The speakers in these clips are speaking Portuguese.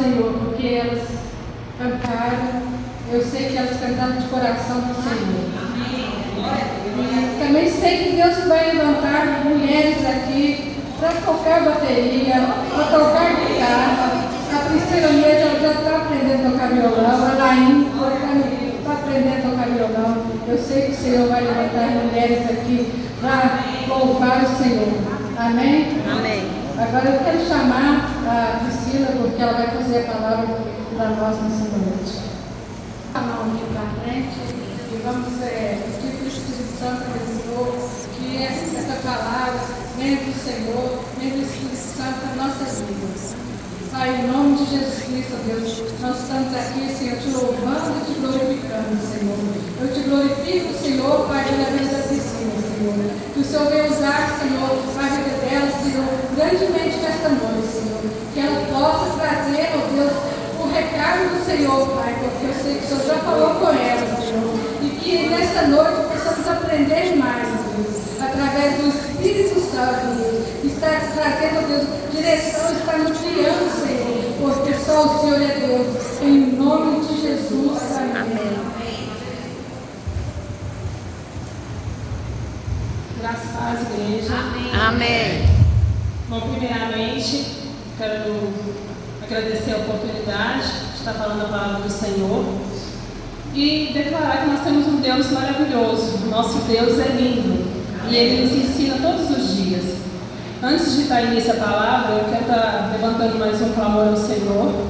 Senhor, porque elas cantaram, eu sei que elas cantaram de coração para o Senhor. E também sei que Deus vai levantar mulheres aqui para tocar bateria, para tocar guitarra. A Priscila mesmo já está aprendendo a tocar violão, a Laine está aprendendo a tocar violão. Eu sei que o Senhor vai levantar mulheres aqui para louvar o Senhor. Amém? Amém. Agora eu quero chamar a Priscila, porque ela vai fazer a palavra para nós nessa noite. A mão aqui para frente e vamos pedir para o Espírito Santo abençoe que essa palavra venha do Senhor, venha do Espírito Santo para nossas vidas. Pai, em nome de Jesus Cristo, Deus, nós estamos aqui, Senhor, te louvando e te glorificando, Senhor. Eu te glorifico, Senhor, Pai, pela vida da Priscila, Senhor. Que o Senhor venha usar, Senhor, a vida dela, Senhor, grandemente nesta noite, Senhor. Que ela possa trazer, ó Deus, o recado do Senhor, Pai, porque eu sei que o Senhor já falou com ela, Senhor. E que nesta noite possamos aprender mais, Deus, através do Espírito Santo, Deus, que está trazendo, Deus, direção, está nos guiando, Senhor, porque só o Senhor é Deus. Em nome de Jesus, amém. Graças a Deus, igreja. Amém. Bom, primeiramente, quero agradecer a oportunidade de estar falando a palavra do Senhor e declarar que nós temos um Deus maravilhoso. Nosso Deus é lindo e Ele nos ensina todos os dias. Antes de dar início à palavra, eu quero estar levantando mais um clamor ao Senhor.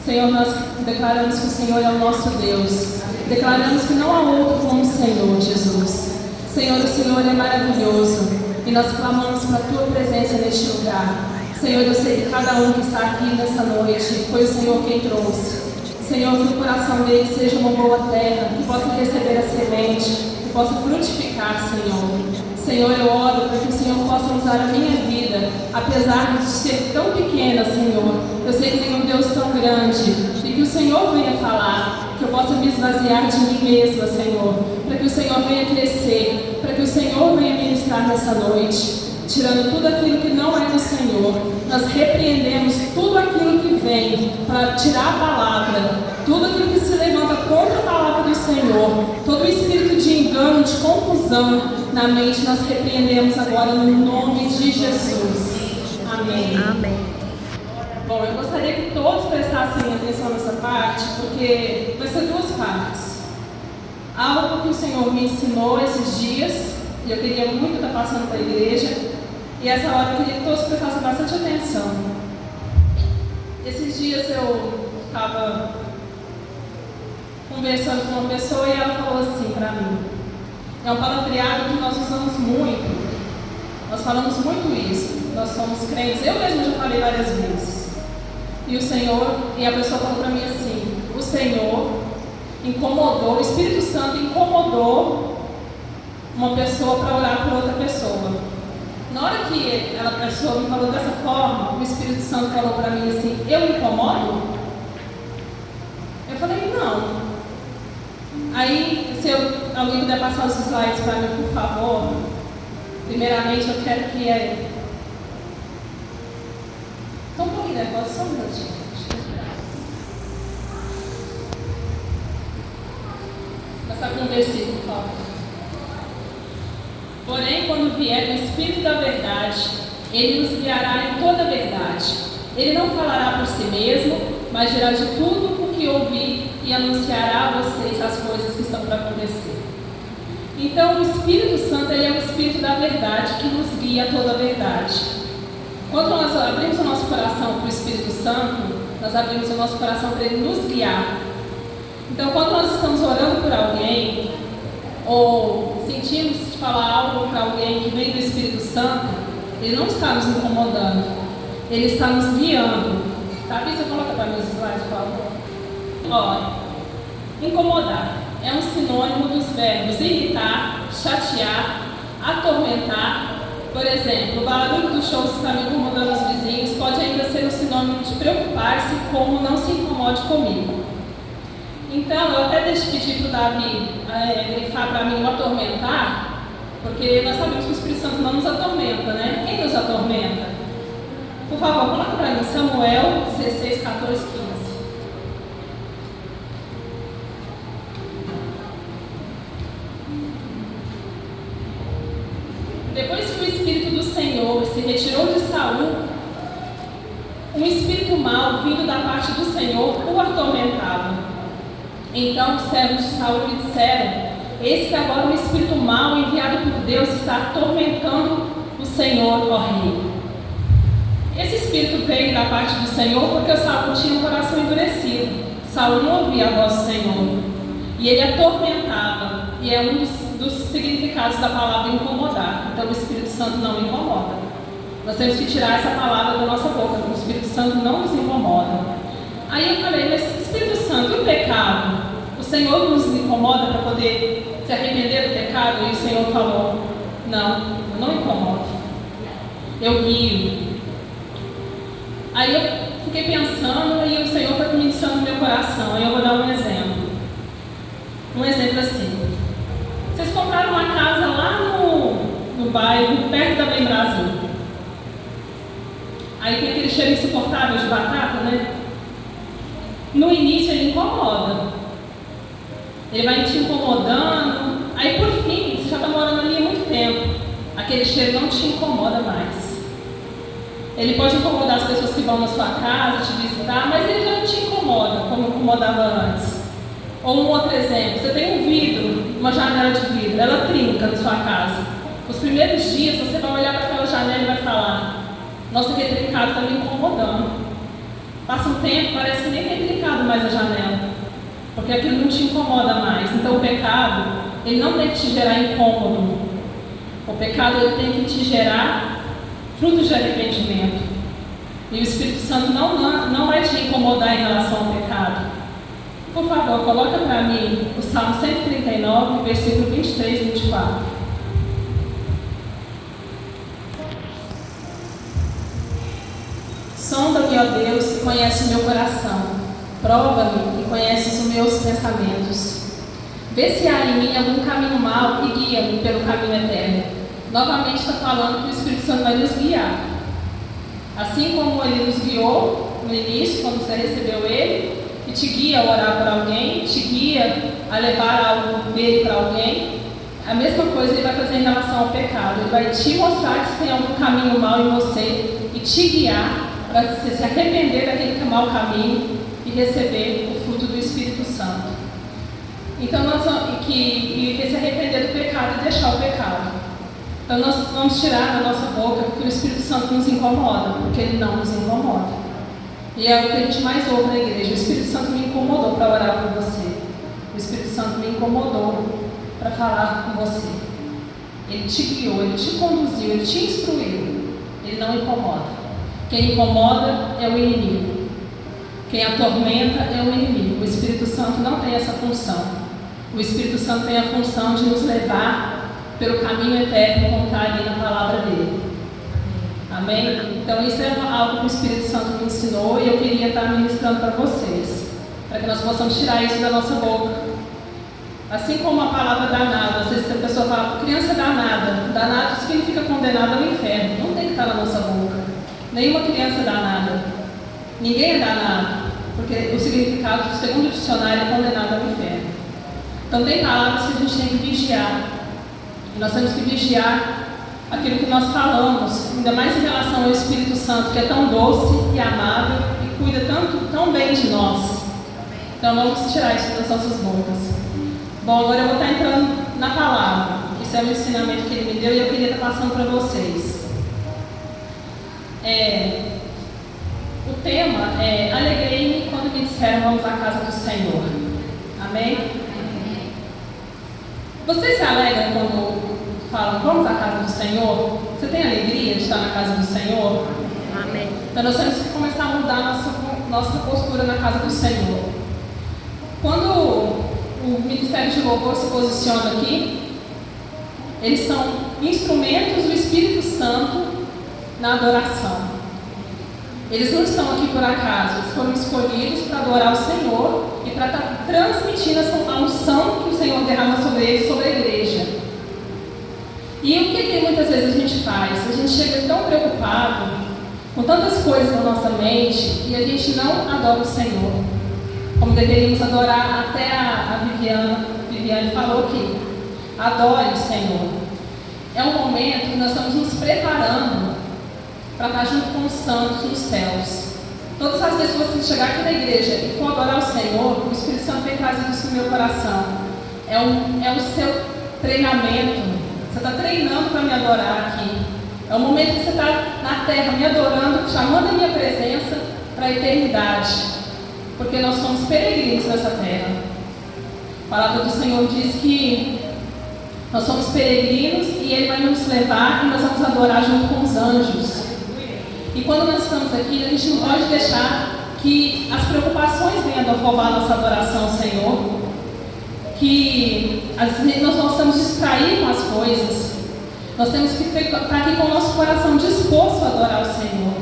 Senhor, nós declaramos que o Senhor é o nosso Deus. Declaramos que não há outro como o Senhor, Jesus. Senhor, o Senhor é maravilhoso e nós clamamos para a Tua presença neste lugar. Senhor, eu sei que cada um que está aqui nessa noite foi o Senhor quem trouxe. Senhor, que o coração dele seja uma boa terra, que possa receber a semente, que possa frutificar, Senhor. Senhor, eu oro para que o Senhor possa usar a minha vida, apesar de ser tão pequena, Senhor. Eu sei que tem um Deus tão grande e que o Senhor venha falar, que eu possa me esvaziar de mim mesma, Senhor, para que o Senhor venha crescer, para que o Senhor venha ministrar nessa noite, tirando tudo aquilo que não é do Senhor. Nós repreendemos tudo aquilo que vem para tirar a palavra, tudo aquilo que se levanta contra a palavra do Senhor, todo o espírito de engano, de confusão na mente, nós repreendemos agora no nome de Jesus. Amém. Amém. Bom, eu gostaria que todos prestassem atenção nessa parte, porque vai ser duas partes. Algo que o Senhor me ensinou esses dias, e eu queria muito estar passando para a igreja, e essa hora eu queria que todos prestassem bastante atenção. Esses dias eu estava conversando com uma pessoa e ela falou assim para mim: é um palavreado que nós usamos muito, nós falamos muito isso, nós somos crentes, eu mesma já falei várias vezes. E o Senhor, e a pessoa falou para mim assim: o Senhor incomodou, o Espírito Santo incomodou uma pessoa para orar por outra pessoa. Na hora que a pessoa me falou dessa forma, o Espírito Santo falou para mim assim: eu incomodo? Eu falei: não. Aí, se alguém puder passar os slides para mim, por favor. Primeiramente, eu quero que Só um pouquinho, né? Pode só um minutinho. Passar com um versículo, por favor. Porém, quando vier o Espírito da verdade, Ele nos guiará em toda a verdade. Ele não falará por si mesmo, mas dirá de tudo o que ouvir e anunciará a vocês as coisas que estão para acontecer. Então, o Espírito Santo, ele é o Espírito da verdade que nos guia a toda a verdade. Quando nós abrimos o nosso coração para o Espírito Santo, nós abrimos o nosso coração para Ele nos guiar. Então, quando nós estamos orando por alguém, ou sentimos de falar algo para alguém que vem do Espírito Santo, Ele não está nos incomodando, Ele está nos guiando. Tá? Você coloca para mim os slides, por favor. Olha, incomodar é um sinônimo dos verbos irritar, chatear, atormentar. Por exemplo, o barulho do show está me incomodando os vizinhos, pode ainda ser um sinônimo de preocupar-se, como não se incomode comigo. Então, eu até deixo pedir para o Davi grifar para mim o atormentar, porque nós sabemos que o Espírito Santo não nos atormenta, né? Quem nos atormenta? Por favor, coloca para mim Samuel 16, 14, 15. Depois que o Espírito do Senhor se retirou de Saul, um espírito mau, vindo da parte do Senhor, o atormentava. Então os servos de Saul lhe disseram: eis que agora um espírito mau, enviado por Deus, está atormentando o Senhor, ó rei. Esse espírito veio da parte do Senhor porque Saul tinha um coração endurecido. Saul não ouvia a voz do Senhor. E ele atormentava. E é um dos significados da palavra incomodar. Então o Espírito Santo não incomoda. Nós temos que tirar essa palavra da nossa boca. O Espírito Santo não nos incomoda. Aí eu falei: mas Espírito Santo, e o pecado? O Senhor nos incomoda para poder se arrepender do pecado? E o Senhor falou: não, eu não incomodo. Eu guio. Aí eu fiquei pensando e o Senhor foi ministrando no meu coração. Aí eu vou dar um exemplo. Um exemplo assim. Vocês compraram uma casa lá no bairro, perto da Bem Brasil. Aí tem aquele cheiro insuportável de batata, né? No início ele incomoda. Ele vai te incomodando. Aí por fim, você já está morando ali há muito tempo. Aquele cheiro não te incomoda mais. Ele pode incomodar as pessoas que vão na sua casa, te visitar, mas ele já não te incomoda como incomodava antes. Ou um outro exemplo, você tem um vidro, uma janela de vidro, ela trinca na sua casa. Os primeiros dias você vai olhar para aquela janela e vai falar: nossa, aquele trincado está me incomodando. Passa um tempo, parece que nem tem trincado mais a janela, porque aquilo não te incomoda mais. Então o pecado, ele não tem que te gerar incômodo. O pecado, ele tem que te gerar frutos de arrependimento. E o Espírito Santo não vai te incomodar em relação ao pecado. Por favor, coloca para mim o Salmo 139, versículo 23 e 24. Sonda-me, ó Deus, e conhece o meu coração. Prova-me e conheces os meus pensamentos. Vê se há em mim algum caminho mau e guia-me pelo caminho eterno. Novamente está falando que o Espírito Santo vai nos guiar. Assim como ele nos guiou no início, quando você recebeu ele, e te guia a orar por alguém, te guia a levar algo dele para alguém, a mesma coisa ele vai fazer em relação ao pecado. Ele vai te mostrar que tem algum caminho mau em você e te guiar para você se arrepender daquele mau caminho e receber o fruto do Espírito Santo. Então, e se arrepender do pecado e deixar o pecado. Então, nós vamos tirar da nossa boca que o Espírito Santo nos incomoda, porque ele não nos incomoda. E é o que a gente mais ouve na igreja: o Espírito Santo me incomodou para orar por você. O Espírito Santo me incomodou para falar com você. Ele te guiou, ele te conduziu, ele te instruiu. Ele não incomoda. Quem incomoda é o inimigo. Quem atormenta é o inimigo. O Espírito Santo não tem essa função. O Espírito Santo tem a função de nos levar pelo caminho eterno, como está ali na palavra dele. Amém? Então isso é algo que o Espírito Santo me ensinou e eu queria estar ministrando para vocês, para que nós possamos tirar isso da nossa boca. Assim como a palavra danada, às vezes a pessoa fala: criança danada. Danado significa condenado ao inferno. Não tem que estar na nossa boca. Nenhuma criança é danada. Ninguém é danado, porque o significado, segundo o dicionário, é condenado ao inferno. Então tem palavras que a gente tem que vigiar. E nós temos que vigiar aquilo que nós falamos, ainda mais em relação ao Espírito Santo, que é tão doce e amável e cuida tão bem de nós. Então vamos tirar isso das nossas bocas. Bom, agora eu vou estar entrando na palavra. Isso é o ensinamento que ele me deu e eu queria estar passando para vocês. O tema é: alegrei-me quando me disseram vamos à casa do Senhor. Amém? Vocês se alegram quando falam vamos à casa do Senhor? Você tem alegria de estar na casa do Senhor? Amém. Então nós temos que começar a mudar nossa postura na casa do Senhor. Quando o Ministério de Louvor se posiciona aqui, eles são instrumentos do Espírito Santo na adoração. Eles não estão aqui por acaso, eles foram escolhidos para adorar o Senhor e para estar transmitindo a unção que o Senhor derrama sobre eles, sobre a igreja. E o que muitas vezes a gente faz? A gente chega tão preocupado com tantas coisas na nossa mente e a gente não adora o Senhor, como deveríamos adorar. Até a Viviane falou que adore o Senhor. É um momento que nós estamos nos preparando para estar junto com os santos nos céus. Todas as vezes que você chegar aqui na igreja e for adorar o Senhor, o Espírito Santo tem trazido isso no meu coração. É o seu treinamento. Você está treinando para me adorar aqui. É o momento que você está na terra me adorando, chamando a minha presença para a eternidade. Porque nós somos peregrinos nessa terra. A palavra do Senhor diz que nós somos peregrinos e Ele vai nos levar e nós vamos adorar junto com os anjos. E quando nós estamos aqui, a gente não pode deixar que as preocupações venham roubar a nossa adoração ao Senhor. Que às vezes nós não estamos distraídos com as coisas. Nós temos que estar aqui com o nosso coração disposto a adorar o Senhor.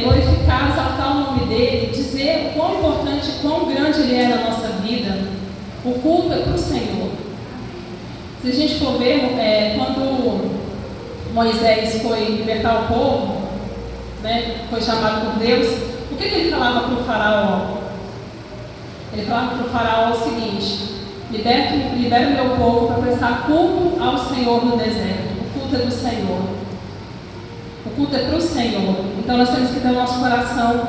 Glorificar, exaltar o nome dEle, dizer o quão importante, quão grande Ele é na nossa vida. O culto é para o Senhor. Se a gente for ver, quando Moisés foi libertar o povo, né, foi chamado por Deus, o que ele falava para o faraó? Ele falava para o faraó o seguinte: libera o meu povo para prestar culto ao Senhor no deserto. O culto é do Senhor. O culto é para o Senhor. Então nós temos que ter o nosso coração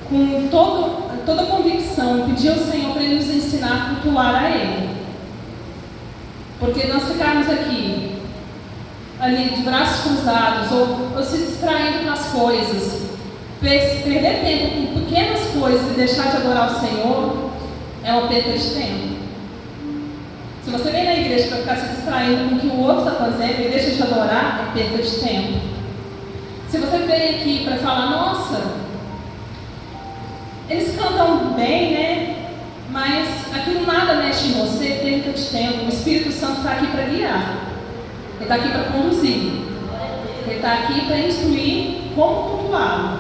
com toda a convicção, pedir ao Senhor para Ele nos ensinar a cultuar a Ele. Porque nós ficarmos aqui, ali de braços cruzados, ou se distraindo com as coisas, perder tempo com pequenas coisas e deixar de adorar o Senhor, é uma perda de tempo. Se você vem na igreja para ficar se distraindo com o que o outro está fazendo e deixa de adorar, é perda de tempo. Se você vem aqui para falar, nossa, eles cantam bem, né? Mas aquilo nada mexe em você, perda de tempo. O Espírito Santo está aqui para guiar. Ele está aqui para conduzir. Ele está aqui para instruir como cultuá-lo.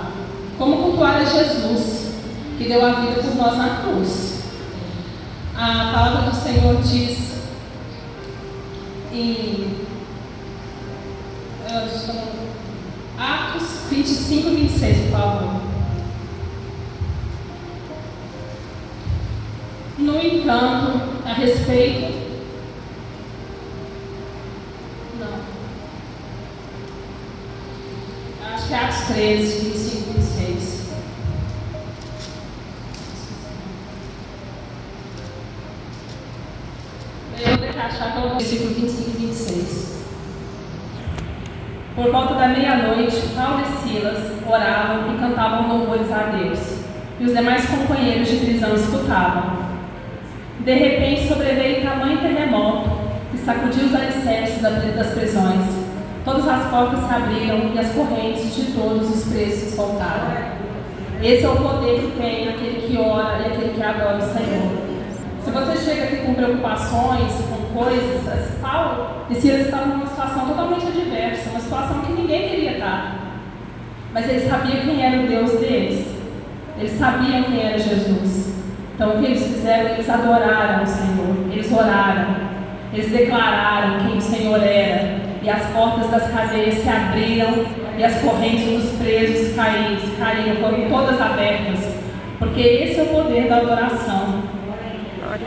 Como cultuar a Jesus, que deu a vida por nós na cruz. A palavra do Senhor diz em Atos 25, 26, por favor. No entanto, a respeito... Não. Acho que é Atos 13, 25, 26. Eu vou deixar achar que é o versículo 25 e 26. Por volta da meia-noite, Paulo e Silas oravam e cantavam louvores a Deus, e os demais companheiros de prisão escutavam. De repente sobreveio tamanho terremoto que sacudiu os alicerces das prisões. Todas as portas se abriram e as correntes de todos os presos se soltaram. Esse é o poder que tem aquele que ora e aquele que adora o Senhor. Se você chega aqui com preocupações, com coisas, Paulo e Silas estavam numa situação totalmente adversa, uma situação que ninguém queria estar. Mas eles sabiam quem era o Deus deles. Eles sabiam quem era Jesus. Então o que eles fizeram? Eles adoraram o Senhor, eles oraram, eles declararam quem o Senhor era, e as portas das cadeias se abriram, e as correntes dos presos caíram, foram todas abertas, porque esse é o poder da adoração.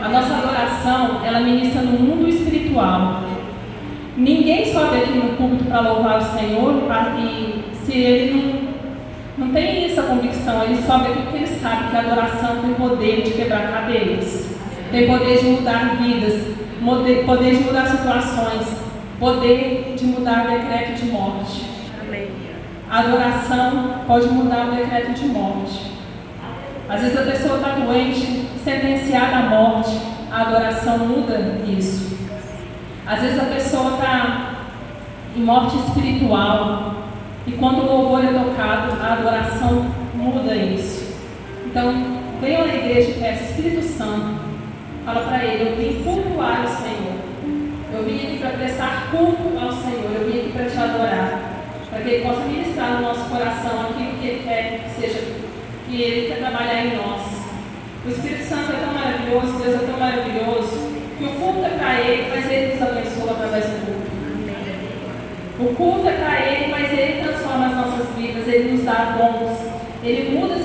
A nossa adoração, ela ministra no mundo espiritual. Ninguém sobe aqui no púlpito para louvar o Senhor, e se ele não tem essa convicção, ele sobe aqui porque ele sabe que a adoração tem poder de quebrar cadeias, tem poder de mudar vidas, poder de mudar situações, poder de mudar o decreto de morte. A adoração pode mudar o decreto de morte. Às vezes a pessoa está doente, sentenciada à morte, a adoração muda isso. Às vezes a pessoa está em morte espiritual, e quando o louvor é tocado, a adoração muda isso. Então, venha à igreja e peça, Espírito Santo, fala para ele: eu vim cultuar o Senhor, eu vim aqui para prestar culto ao Senhor, eu vim aqui para te adorar, para que Ele possa ministrar no nosso coração aquilo que Ele quer que seja, que Ele quer trabalhar em nós. O Espírito Santo é tão maravilhoso, Deus é tão maravilhoso, que o culto é para Ele, mas Ele nos abençoa através do culto. O culto é para Ele, mas Ele transforma as nossas vidas, Ele nos dá dons, Ele muda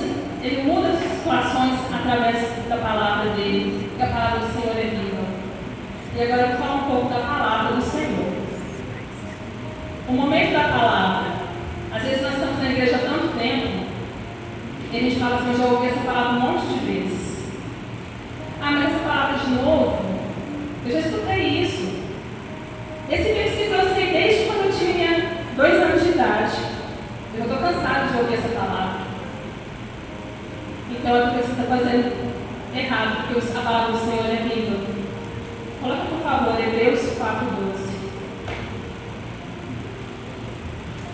as situações através da palavra dEle, porque a palavra do Senhor é viva. E agora eu vou falar um pouco da palavra do Senhor. O momento da palavra. Às vezes nós estamos na igreja há tanto tempo, e a gente fala assim, eu já ouvi essa palavra um monte de vezes. Ah, mas essa palavra de novo, eu já escutei isso. Esse versículo eu sei desde quando eu tinha 2 anos de idade. Eu estou cansada de ouvir essa palavra. Então é porque você está fazendo errado, porque a palavra do Senhor é viva. Coloca, por favor, Hebreus 4:12.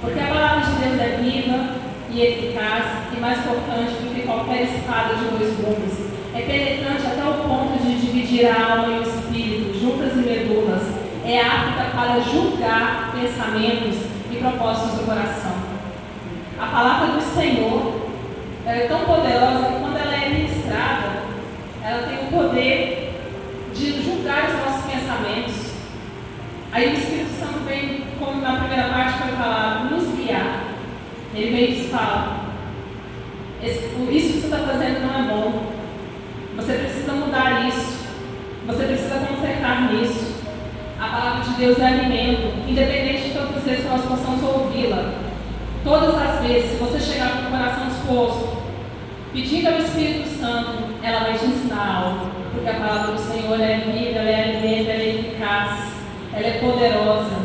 Porque a palavra de Deus é viva e eficaz e mais cortante do que qualquer espada de 2 gumes. É penetrante até o ponto de dividir a alma e o espírito, juntas e medulas. É apta para julgar pensamentos e propósitos do coração. A palavra do Senhor é tão poderosa que quando ela é ministrada, ela tem o poder de julgar os nossos pensamentos. Aí o Espírito Santo vem, como na primeira parte foi falado, nos guiar. Ele vem e nos fala, isso que você está fazendo não é bom. Você precisa mudar isso. Você precisa consertar nisso. A palavra de Deus é alimento, independente de todas as vezes que nós possamos ouvi-la. Todas as vezes, se você chegar com o coração disposto, pedindo ao Espírito Santo, ela vai te ensinar algo. Porque a palavra do Senhor é vida, ela é alimento, ela é eficaz, ela é poderosa.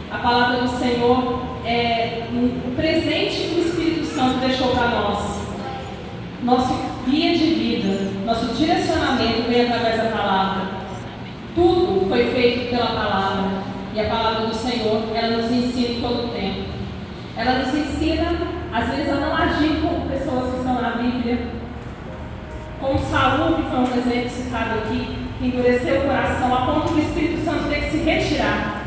A palavra do Senhor é o presente que o Espírito Santo deixou para nós. Nosso guia de vida, nosso direcionamento vem através da palavra. Tudo foi feito pela palavra. E a palavra do Senhor, ela nos ensina todo o tempo. Ela nos ensina, às vezes, a não agir como pessoas que estão na Bíblia. Como Saul, que foi um exemplo citado aqui, que endureceu o coração a ponto que o Espírito Santo teve que se retirar.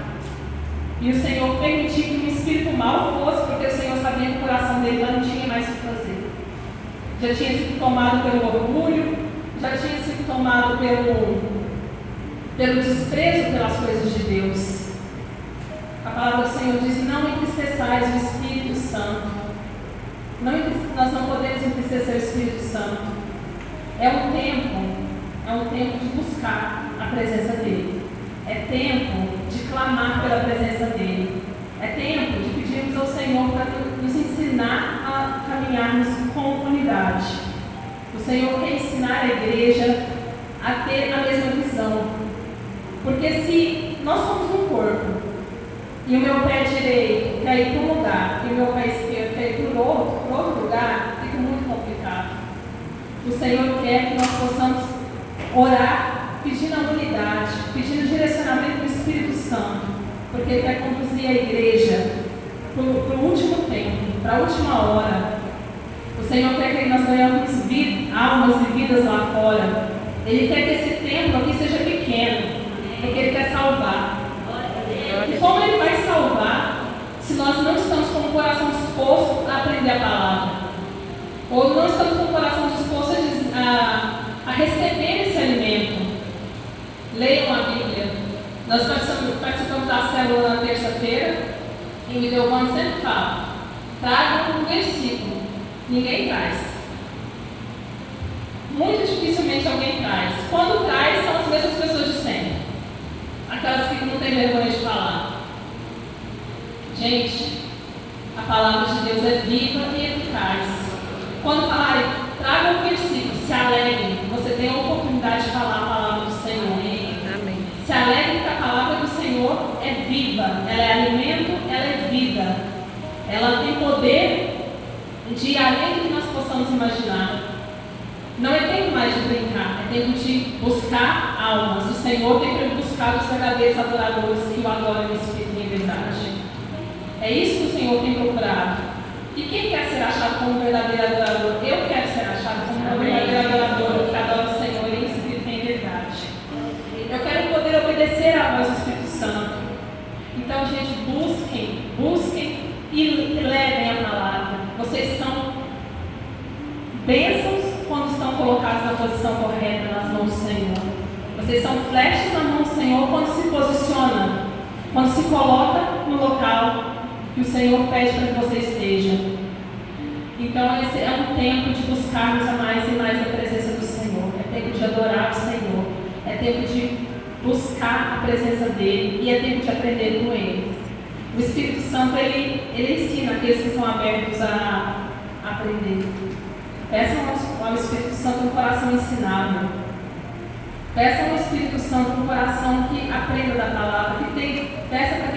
E o Senhor permitiu que um espírito mau fosse, porque o Senhor sabia que o coração dele já não tinha mais o que fazer. Já tinha sido tomado pelo orgulho, já tinha sido tomado pelo desprezo pelas coisas de Deus. A palavra do Senhor diz, não entristeçais o Espírito Santo. Nós não podemos entristecer o Espírito Santo. É um tempo de buscar a presença dEle. É tempo de clamar pela presença dEle. É tempo de pedirmos ao Senhor para nos ensinar a caminharmos com unidade. O Senhor quer ensinar a igreja a ter a mesma visão. Porque se nós somos um corpo, e o meu pé direito quer ir para um lugar, e o meu pé esquerdo quer ir para outro lugar, fica muito complicado. O Senhor quer que nós possamos orar, pedindo a unidade, pedindo o direcionamento do Espírito Santo, porque Ele quer conduzir a igreja para o último tempo, para a última hora. O Senhor quer que nós ganhamos almas e vidas lá fora. Ele quer que esse tempo aqui seja pequeno, porque Ele quer salvar. E como Ele vai salvar se nós não estamos com o coração disposto a aprender a palavra? Ou não estamos com o coração disposto a receber esse alimento? Leiam a Bíblia. Nós participamos da célula na terça-feira e o Ideovan sempre fala, tragam um versículo. Ninguém traz. Muito dificilmente alguém traz. Quando traz, são as mesmas pessoas de sempre. Aquelas que não têm vergonha de falar. Gente, a palavra de Deus é viva e eficaz. Quando falarem, tragam um versículo, se alegrem. Você tem a oportunidade de falar a palavra do Senhor. Amém. Se alegrem que a palavra do Senhor é viva. Ela é alimento, ela é vida. Ela tem poder de ir além do que nós possamos imaginar. Não é tempo mais de brincar, é tempo de buscar almas. O Senhor tem buscado os verdadeiros adoradores que o adoram em espírito e em verdade. É isso que o Senhor tem procurado. E quem quer ser achado como um verdadeiro adorador? Eu quero ser achado como um verdadeiro adorador que adora o Senhor em espírito e em verdade. Eu quero poder obedecer à voz do Espírito Santo. Então, gente, busquem e levem a palavra. Vocês são bênçãos quando estão colocados na posição correta nas mãos do Senhor. Vocês são flechas na mão do Senhor quando se posicionam. Quando se coloca no local que o Senhor pede para que você esteja. Então esse é um tempo de buscarmos a mais e mais a presença do Senhor. É tempo de adorar o Senhor. É tempo de buscar a presença dEle e é tempo de aprender com Ele. O Espírito Santo, ele ensina aqueles que são abertos a aprender. Peçam ao Espírito Santo um coração ensinável. Peçam ao Espírito Santo um coração que aprenda da palavra, peça para que